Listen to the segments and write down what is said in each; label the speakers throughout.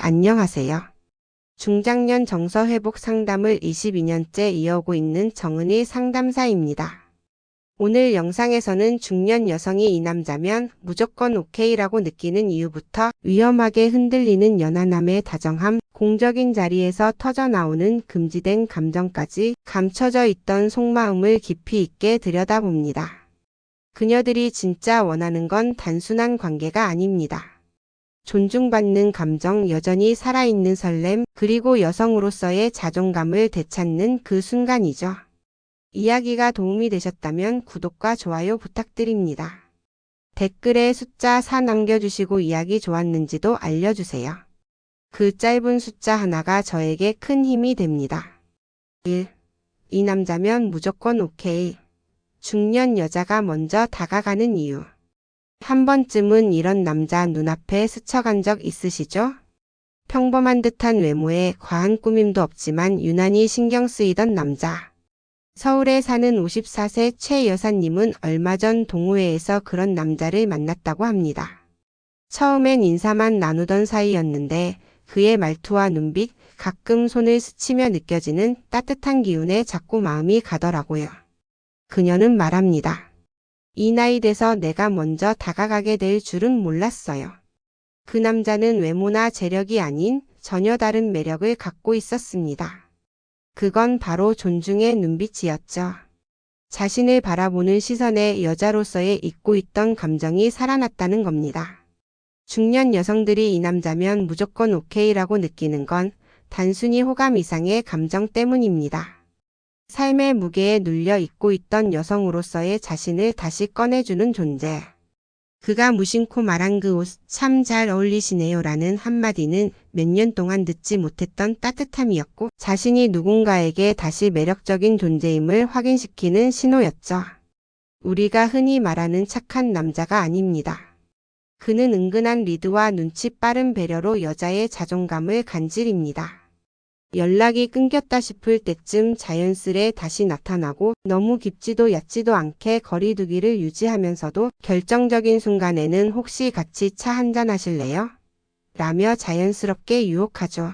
Speaker 1: 안녕하세요. 중장년 정서 회복 상담을 22년째 이어오고 있는 정은희 상담사입니다. 오늘 영상에서는 중년 여성이 이 남자면 무조건 오케이라고 느끼는 이유부터 위험하게 흔들리는 연하남의 다정함, 공적인 자리에서 터져나오는 금지된 감정까지 감춰져 있던 속마음을 깊이 있게 들여다봅니다. 그녀들이 진짜 원하는 건 단순한 관계가 아닙니다. 존중받는 감정, 여전히 살아있는 설렘, 그리고 여성으로서의 자존감을 되찾는 그 순간이죠. 이야기가 도움이 되셨다면 구독과 좋아요 부탁드립니다. 댓글에 숫자 4 남겨주시고 이야기 좋았는지도 알려주세요. 그 짧은 숫자 하나가 저에게 큰 힘이 됩니다. 1. 이 남자면 무조건 오케이. 중년 여자가 먼저 다가가는 이유. 한 번쯤은 이런 남자 눈앞에 스쳐간 적 있으시죠? 평범한 듯한 외모에 과한 꾸밈도 없지만 유난히 신경 쓰이던 남자. 서울에 사는 54세 최 여사님은 얼마 전 동호회에서 그런 남자를 만났다고 합니다. 처음엔 인사만 나누던 사이였는데 그의 말투와 눈빛, 가끔 손을 스치며 느껴지는 따뜻한 기운에 자꾸 마음이 가더라고요. 그녀는 말합니다. 이 나이 돼서 내가 먼저 다가가게 될 줄은 몰랐어요. 그 남자는 외모나 재력이 아닌 전혀 다른 매력을 갖고 있었습니다. 그건 바로 존중의 눈빛이었죠. 자신을 바라보는 시선에 여자로서의 잊고 있던 감정이 살아났다는 겁니다. 중년 여성들이 이 남자면 무조건 오케이라고 느끼는 건 단순히 호감 이상의 감정 때문입니다. 삶의 무게에 눌려 잊고 있던 여성으로서의 자신을 다시 꺼내주는 존재. 그가 무심코 말한 그 옷 참 잘 어울리시네요 라는 한마디는 몇 년 동안 듣지 못했던 따뜻함이었고 자신이 누군가에게 다시 매력적인 존재임을 확인시키는 신호였죠. 우리가 흔히 말하는 착한 남자가 아닙니다. 그는 은근한 리드와 눈치 빠른 배려로 여자의 자존감을 간질입니다. 연락이 끊겼다 싶을 때쯤 자연스레 다시 나타나고 너무 깊지도 얕지도 않게 거리 두기를 유지하면서도 결정적인 순간에는 혹시 같이 차 한잔 하실래요? 라며 자연스럽게 유혹하죠.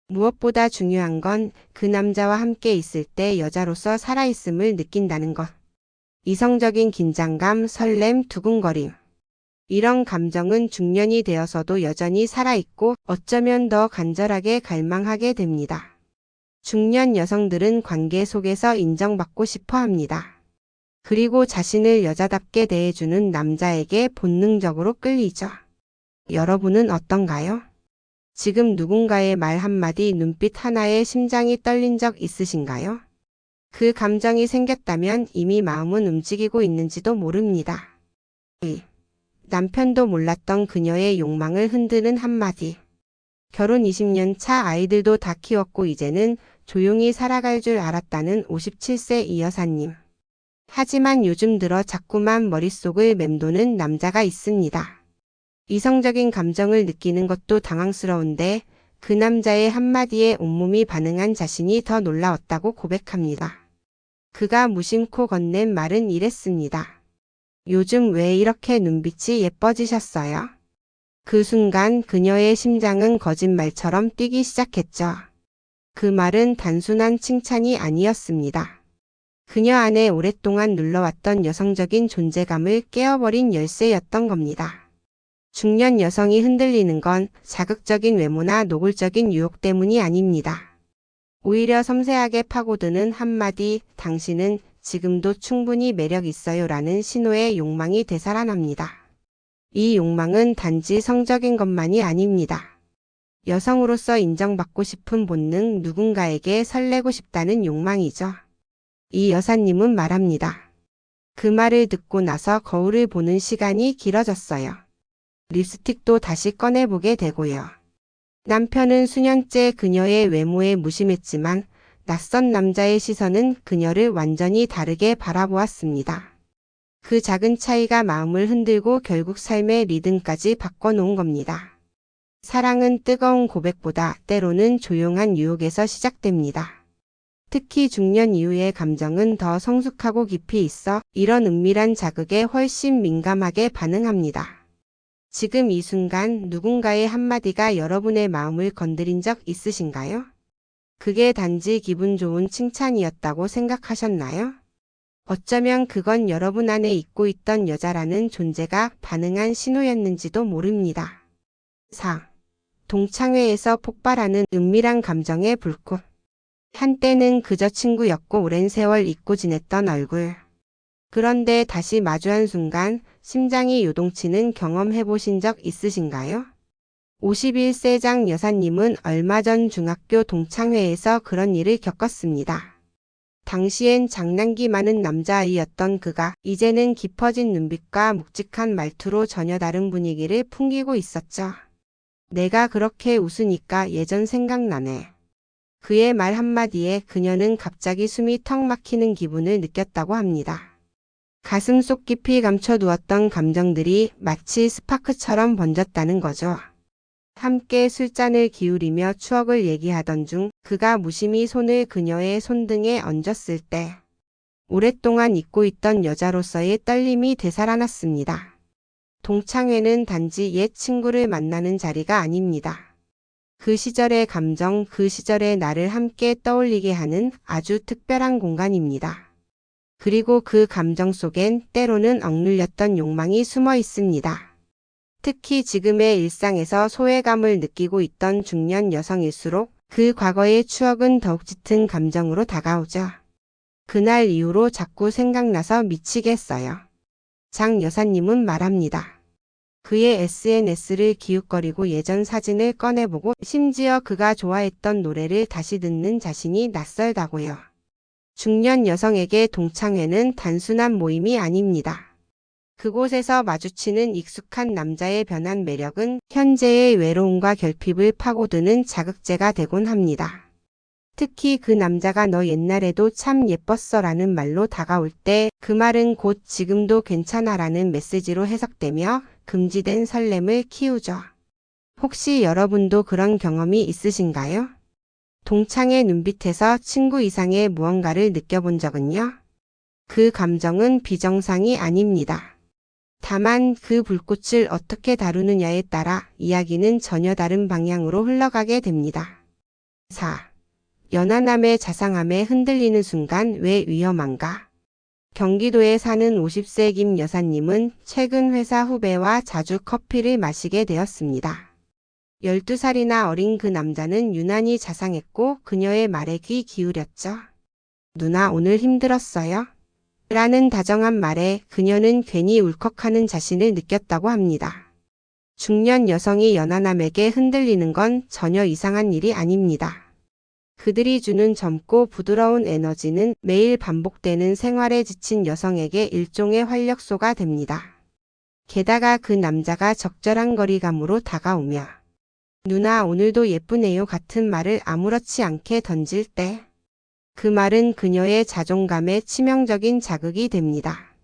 Speaker 1: 무엇보다 중요한 건 그 남자와 함께 있을 때 여자로서 살아있음을 느낀다는 것. 이성적인 긴장감, 설렘, 두근거림. 이런 감정은 중년이 되어서도 여전히 살아있고 어쩌면 더 간절하게 갈망하게 됩니다. 중년 여성들은 관계 속에서 인정받고 싶어 합니다. 그리고 자신을 여자답게 대해주는 남자에게 본능적으로 끌리죠. 여러분은 어떤가요? 지금 누군가의 말 한마디, 눈빛 하나에 심장이 떨린 적 있으신가요? 그 감정이 생겼다면 이미 마음은 움직이고 있는지도 모릅니다. 남편도 몰랐던 그녀의 욕망을 흔드는 한마디. 결혼 20년 차, 아이들도 다 키웠고 이제는 조용히 살아갈 줄 알았다는 57세 이 여사님. 하지만 요즘 들어 자꾸만 머릿속을 맴도는 남자가 있습니다. 이성적인 감정을 느끼는 것도 당황스러운데 그 남자의 한마디에 온몸이 반응한 자신이 더 놀라웠다고 고백합니다. 그가 무심코 건넨 말은 이랬습니다. 요즘 왜 이렇게 눈빛이 예뻐지셨어요? 그 순간 그녀의 심장은 거짓말처럼 뛰기 시작했죠. 그 말은 단순한 칭찬이 아니었습니다. 그녀 안에 오랫동안 눌러왔던 여성적인 존재감을 깨어버린 열쇠였던 겁니다. 중년 여성이 흔들리는 건 자극적인 외모나 노골적인 유혹 때문이 아닙니다. 오히려 섬세하게 파고드는 한마디, 당신은 지금도 충분히 매력 있어요 라는 신호의 욕망이 되살아납니다. 이 욕망은 단지 성적인 것만이 아닙니다. 여성으로서 인정받고 싶은 본능, 누군가에게 설레고 싶다는 욕망이죠. 이 여사님은 말합니다. 그 말을 듣고 나서 거울을 보는 시간이 길어졌어요. 립스틱도 다시 꺼내보게 되고요. 남편은 수년째 그녀의 외모에 무심했지만 낯선 남자의 시선은 그녀를 완전히 다르게 바라보았습니다. 그 작은 차이가 마음을 흔들고 결국 삶의 리듬까지 바꿔놓은 겁니다. 사랑은 뜨거운 고백보다 때로는 조용한 유혹에서 시작됩니다. 특히 중년 이후의 감정은 더 성숙하고 깊이 있어 이런 은밀한 자극에 훨씬 민감하게 반응합니다. 지금 이 순간 누군가의 한마디가 여러분의 마음을 건드린 적 있으신가요? 그게 단지 기분 좋은 칭찬이었다고 생각하셨나요? 어쩌면 그건 여러분 안에 잊고 있던 여자라는 존재가 반응한 신호였는지도 모릅니다. 4. 동창회에서 폭발하는 은밀한 감정의 불꽃. 한때는 그저 친구였고 오랜 세월 잊고 지냈던 얼굴. 그런데 다시 마주한 순간 심장이 요동치는 경험 해보신 적 있으신가요? 51세 장 여사님은 얼마 전 중학교 동창회에서 그런 일을 겪었습니다. 당시엔 장난기 많은 남자아이였던 그가 이제는 깊어진 눈빛과 묵직한 말투로 전혀 다른 분위기를 풍기고 있었죠. 내가 그렇게 웃으니까 예전 생각나네. 그의 말 한마디에 그녀는 갑자기 숨이 턱 막히는 기분을 느꼈다고 합니다. 가슴 속 깊이 감춰두었던 감정들이 마치 스파크처럼 번졌다는 거죠. 함께 술잔을 기울이며 추억을 얘기하던 중 그가 무심히 손을 그녀의 손등에 얹었을 때 오랫동안 잊고 있던 여자로서의 떨림이 되살아났습니다. 동창회는 단지 옛 친구를 만나는 자리가 아닙니다. 그 시절의 감정, 그 시절의 나를 함께 떠올리게 하는 아주 특별한 공간입니다. 그리고 그 감정 속엔 때로는 억눌렸던 욕망이 숨어 있습니다. 특히 지금의 일상에서 소외감을 느끼고 있던 중년 여성일수록 그 과거의 추억은 더욱 짙은 감정으로 다가오죠. 그날 이후로 자꾸 생각나서 미치겠어요. 장 여사님은 말합니다. 그의 SNS를 기웃거리고 예전 사진을 꺼내보고 심지어 그가 좋아했던 노래를 다시 듣는 자신이 낯설다고요. 중년 여성에게 동창회는 단순한 모임이 아닙니다. 그곳에서 마주치는 익숙한 남자의 변한 매력은 현재의 외로움과 결핍을 파고드는 자극제가 되곤 합니다. 특히 그 남자가 너 옛날에도 참 예뻤어 라는 말로 다가올 때 그 말은 곧 지금도 괜찮아 라는 메시지로 해석되며 금지된 설렘을 키우죠. 혹시 여러분도 그런 경험이 있으신가요? 동창의 눈빛에서 친구 이상의 무언가를 느껴본 적은요? 그 감정은 비정상이 아닙니다. 다만 그 불꽃을 어떻게 다루느냐에 따라 이야기는 전혀 다른 방향으로 흘러가게 됩니다. 4. 연하남의 자상함에 흔들리는 순간 왜 위험한가? 경기도에 사는 50세 김 여사님은 최근 회사 후배와 자주 커피를 마시게 되었습니다. 12살이나 어린 그 남자는 유난히 자상했고 그녀의 말에 귀 기울였죠. 누나 오늘 힘들었어요? 라는 다정한 말에 그녀는 괜히 울컥하는 자신을 느꼈다고 합니다. 중년 여성이 연하남에게 흔들리는 건 전혀 이상한 일이 아닙니다. 그들이 주는 젊고 부드러운 에너지는 매일 반복되는 생활에 지친 여성에게 일종의 활력소가 됩니다. 게다가 그 남자가 적절한 거리감으로 다가오며 누나 오늘도 예쁘네요 같은 말을 아무렇지 않게 던질 때 그 말은 그녀의 자존감에 치명적인 자극이 됩니다.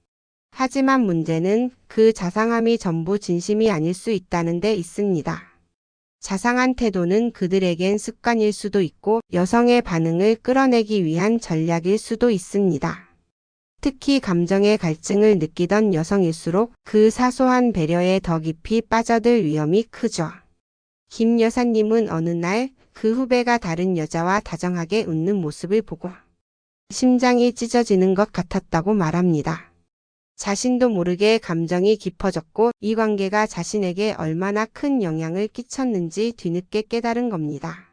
Speaker 1: 하지만 문제는 그 자상함이 전부 진심이 아닐 수 있다는 데 있습니다. 자상한 태도는 그들에겐 습관일 수도 있고 여성의 반응을 끌어내기 위한 전략일 수도 있습니다. 특히 감정의 갈증을 느끼던 여성일수록 그 사소한 배려에 더 깊이 빠져들 위험이 크죠. 김 여사님은 어느 날 그 후배가 다른 여자와 다정하게 웃는 모습을 보고 심장이 찢어지는 것 같았다고 말합니다. 자신도 모르게 감정이 깊어졌고 이 관계가 자신에게 얼마나 큰 영향을 끼쳤는지 뒤늦게 깨달은 겁니다.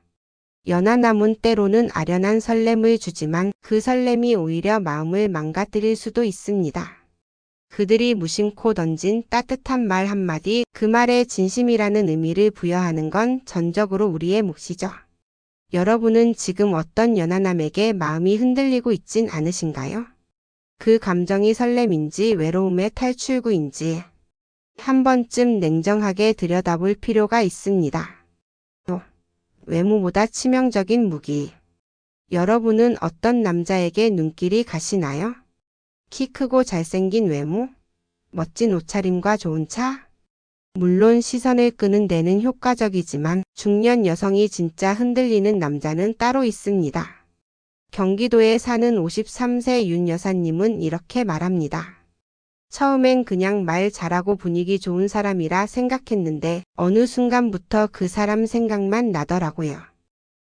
Speaker 1: 연하남은 때로는 아련한 설렘을 주지만 그 설렘이 오히려 마음을 망가뜨릴 수도 있습니다. 그들이 무심코 던진 따뜻한 말 한마디, 그 말에 진심이라는 의미를 부여하는 건 전적으로 우리의 몫이죠. 여러분은 지금 어떤 연하남에게 마음이 흔들리고 있진 않으신가요? 그 감정이 설렘인지 외로움의 탈출구인지 한 번쯤 냉정하게 들여다볼 필요가 있습니다. 외모보다 치명적인 무기. 여러분은 어떤 남자에게 눈길이 가시나요? 키 크고 잘생긴 외모? 멋진 옷차림과 좋은 차? 물론 시선을 끄는 데는 효과적이지만 중년 여성이 진짜 흔들리는 남자는 따로 있습니다. 경기도에 사는 53세 윤 여사님은 이렇게 말합니다. 처음엔 그냥 말 잘하고 분위기 좋은 사람이라 생각했는데 어느 순간부터 그 사람 생각만 나더라고요.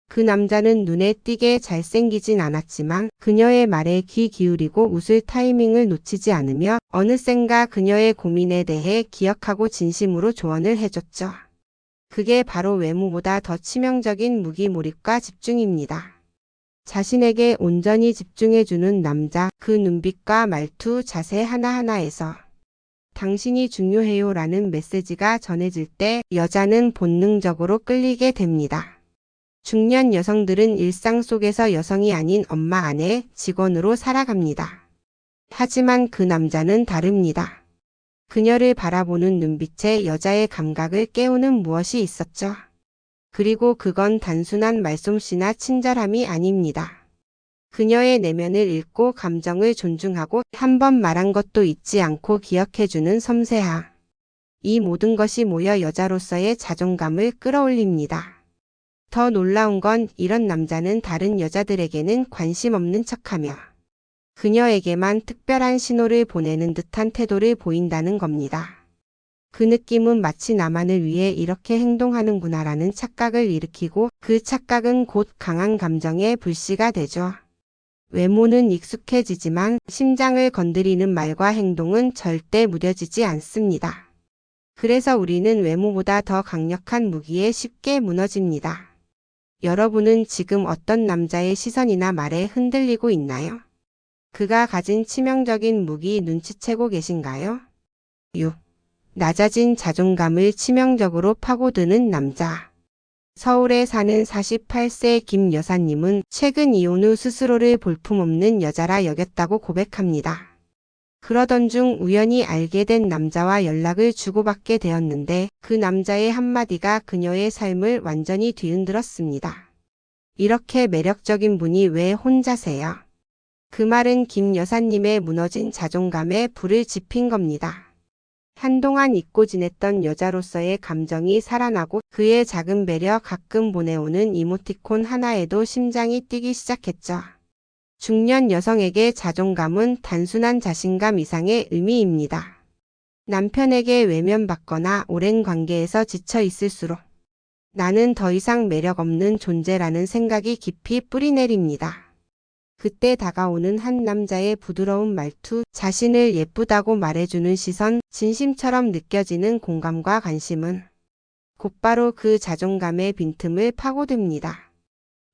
Speaker 1: 그 남자는 눈에 띄게 잘생기진 않았지만 그녀의 말에 귀 기울이고 웃을 타이밍을 놓치지 않으며 어느샌가 그녀의 고민에 대해 기억하고 진심으로 조언을 해줬죠. 그게 바로 외모보다 더 치명적인 무기 몰입과 집중입니다. 자신에게 온전히 집중해주는 남자, 그 눈빛과 말투, 자세 하나하나에서 당신이 중요해요 라는 메시지가 전해질 때 여자는 본능적으로 끌리게 됩니다. 중년 여성들은 일상 속에서 여성이 아닌 엄마, 아내, 직원으로 살아갑니다. 하지만 그 남자는 다릅니다. 그녀를 바라보는 눈빛에 여자의 감각을 깨우는 무엇이 있었죠. 그리고 그건 단순한 말솜씨나 친절함이 아닙니다. 그녀의 내면을 읽고 감정을 존중하고 한 번 말한 것도 잊지 않고 기억해주는 섬세함. 이 모든 것이 모여 여자로서의 자존감을 끌어올립니다. 더 놀라운 건 이런 남자는 다른 여자들에게는 관심 없는 척하며 그녀에게만 특별한 신호를 보내는 듯한 태도를 보인다는 겁니다. 그 느낌은 마치 나만을 위해 이렇게 행동하는구나라는 착각을 일으키고 그 착각은 곧 강한 감정의 불씨가 되죠. 외모는 익숙해지지만 심장을 건드리는 말과 행동은 절대 무뎌지지 않습니다. 그래서 우리는 외모보다 더 강력한 무기에 쉽게 무너집니다. 여러분은 지금 어떤 남자의 시선이나 말에 흔들리고 있나요? 그가 가진 치명적인 무기 눈치채고 계신가요? 6. 낮아진 자존감을 치명적으로 파고드는 남자. 서울에 사는 48세 김 여사님은 최근 이혼 후 스스로를 볼품없는 여자라 여겼다고 고백합니다. 그러던 중 우연히 알게 된 남자와 연락을 주고받게 되었는데 그 남자의 한마디가 그녀의 삶을 완전히 뒤흔들었습니다. 이렇게 매력적인 분이 왜 혼자세요? 그 말은 김 여사님의 무너진 자존감에 불을 지핀 겁니다. 한동안 잊고 지냈던 여자로서의 감정이 살아나고 그의 작은 배려, 가끔 보내오는 이모티콘 하나에도 심장이 뛰기 시작했죠. 중년 여성에게 자존감은 단순한 자신감 이상의 의미입니다. 남편에게 외면받거나 오랜 관계에서 지쳐 있을수록 나는 더 이상 매력 없는 존재라는 생각이 깊이 뿌리내립니다. 그때 다가오는 한 남자의 부드러운 말투, 자신을 예쁘다고 말해주는 시선, 진심처럼 느껴지는 공감과 관심은 곧바로 그 자존감의 빈틈을 파고듭니다.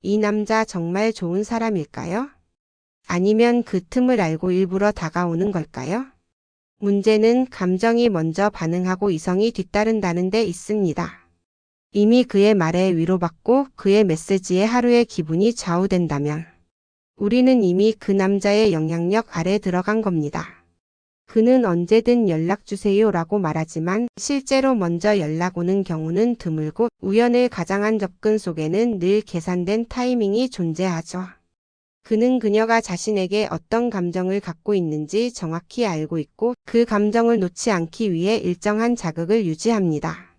Speaker 1: 이 남자 정말 좋은 사람일까요? 아니면 그 틈을 알고 일부러 다가오는 걸까요? 문제는 감정이 먼저 반응하고 이성이 뒤따른다는 데 있습니다. 이미 그의 말에 위로받고 그의 메시지에 하루의 기분이 좌우된다면 우리는 이미 그 남자의 영향력 아래 들어간 겁니다. 그는 언제든 연락주세요 라고 말하지만 실제로 먼저 연락 오는 경우는 드물고 우연을 가장한 접근 속에는 늘 계산된 타이밍이 존재하죠. 그는 그녀가 자신에게 어떤 감정을 갖고 있는지 정확히 알고 있고 그 감정을 놓지 않기 위해 일정한 자극을 유지합니다.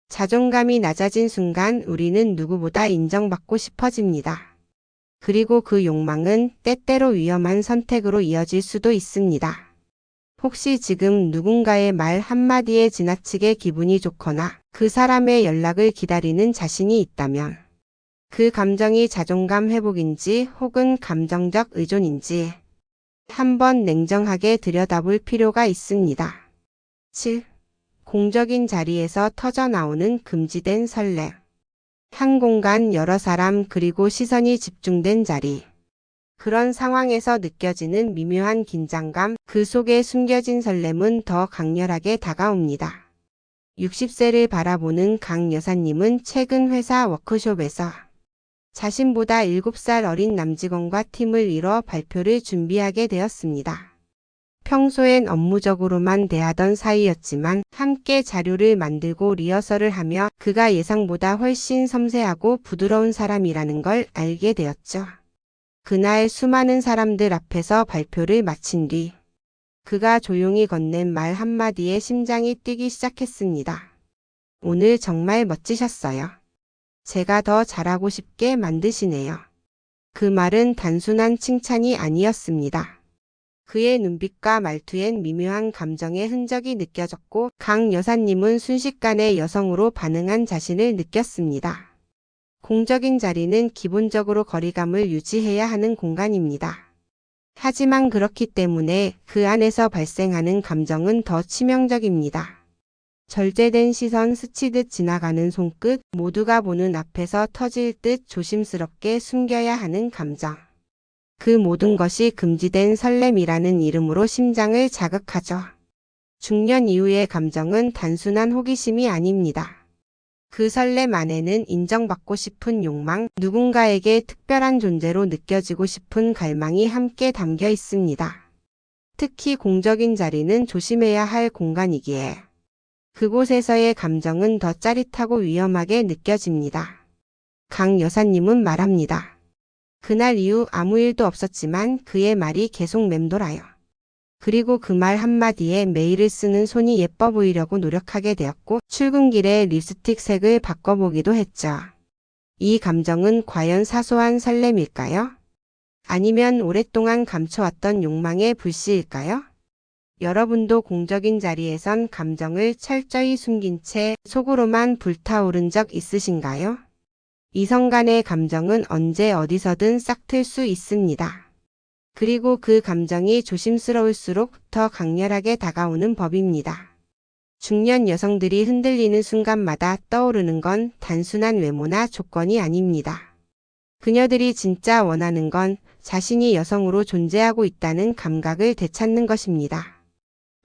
Speaker 1: 자존감이 낮아진 순간 우리는 누구보다 인정받고 싶어집니다. 그리고 그 욕망은 때때로 위험한 선택으로 이어질 수도 있습니다. 혹시 지금 누군가의 말 한마디에 지나치게 기분이 좋거나 그 사람의 연락을 기다리는 자신이 있다면 그 감정이 자존감 회복인지 혹은 감정적 의존인지 한번 냉정하게 들여다볼 필요가 있습니다. 7. 공적인 자리에서 터져나오는 금지된 설렘. 한 공간, 여러 사람, 그리고 시선이 집중된 자리. 그런 상황에서 느껴지는 미묘한 긴장감, 그 속에 숨겨진 설렘은 더 강렬하게 다가옵니다. 60세를 바라보는 강 여사님은 최근 회사 워크숍에서 자신보다 7살 어린 남직원과 팀을 이뤄 발표를 준비하게 되었습니다. 평소엔 업무적으로만 대하던 사이였지만 함께 자료를 만들고 리허설을 하며 그가 예상보다 훨씬 섬세하고 부드러운 사람이라는 걸 알게 되었죠. 그날 수많은 사람들 앞에서 발표를 마친 뒤 그가 조용히 건넨 말 한마디에 심장이 뛰기 시작했습니다. 오늘 정말 멋지셨어요. 제가 더 잘하고 싶게 만드시네요. 그 말은 단순한 칭찬이 아니었습니다. 그의 눈빛과 말투엔 미묘한 감정의 흔적이 느껴졌고 강 여사님은 순식간에 여성으로 반응한 자신을 느꼈습니다. 공적인 자리는 기본적으로 거리감을 유지해야 하는 공간입니다. 하지만 그렇기 때문에 그 안에서 발생하는 감정은 더 치명적입니다. 절제된 시선, 스치듯 지나가는 손끝, 모두가 보는 앞에서 터질 듯 조심스럽게 숨겨야 하는 감정. 그 모든 것이 금지된 설렘이라는 이름으로 심장을 자극하죠. 중년 이후의 감정은 단순한 호기심이 아닙니다. 그 설렘 안에는 인정받고 싶은 욕망, 누군가에게 특별한 존재로 느껴지고 싶은 갈망이 함께 담겨 있습니다. 특히 공적인 자리는 조심해야 할 공간이기에 그곳에서의 감정은 더 짜릿하고 위험하게 느껴집니다. 강 여사님은 말합니다. 그날 이후 아무 일도 없었지만 그의 말이 계속 맴돌아요. 그리고 그 말 한마디에 메일을 쓰는 손이 예뻐 보이려고 노력하게 되었고 출근길에 립스틱 색을 바꿔보기도 했죠. 이 감정은 과연 사소한 설렘일까요? 아니면 오랫동안 감춰왔던 욕망의 불씨일까요? 여러분도 공적인 자리에선 감정을 철저히 숨긴 채 속으로만 불타오른 적 있으신가요? 이성 간의 감정은 언제 어디서든 싹틀 수 있습니다. 그리고 그 감정이 조심스러울수록 더 강렬하게 다가오는 법입니다. 중년 여성들이 흔들리는 순간마다 떠오르는 건 단순한 외모나 조건이 아닙니다. 그녀들이 진짜 원하는 건 자신이 여성으로 존재하고 있다는 감각을 되찾는 것입니다.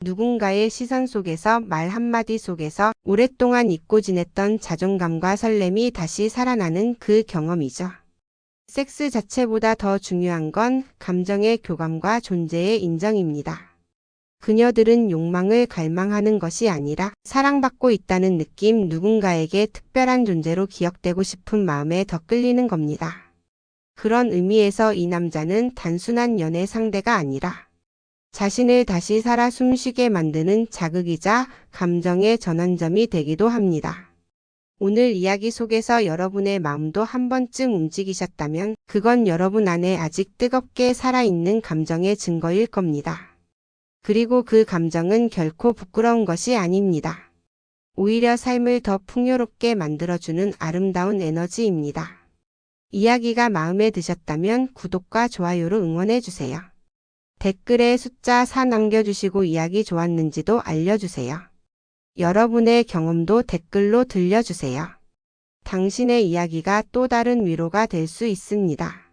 Speaker 1: 누군가의 시선 속에서 말 한마디 속에서 오랫동안 잊고 지냈던 자존감과 설렘이 다시 살아나는 그 경험이죠. 섹스 자체보다 더 중요한 건 감정의 교감과 존재의 인정입니다. 그녀들은 욕망을 갈망하는 것이 아니라 사랑받고 있다는 느낌, 누군가에게 특별한 존재로 기억되고 싶은 마음에 더 끌리는 겁니다. 그런 의미에서 이 남자는 단순한 연애 상대가 아니라 자신을 다시 살아 숨쉬게 만드는 자극이자 감정의 전환점이 되기도 합니다. 오늘 이야기 속에서 여러분의 마음도 한 번쯤 움직이셨다면 그건 여러분 안에 아직 뜨겁게 살아있는 감정의 증거일 겁니다. 그리고 그 감정은 결코 부끄러운 것이 아닙니다. 오히려 삶을 더 풍요롭게 만들어주는 아름다운 에너지입니다. 이야기가 마음에 드셨다면 구독과 좋아요로 응원해주세요. 댓글에 숫자 4 남겨주시고 이야기 좋았는지도 알려주세요. 여러분의 경험도 댓글로 들려주세요. 당신의 이야기가 또 다른 위로가 될 수 있습니다.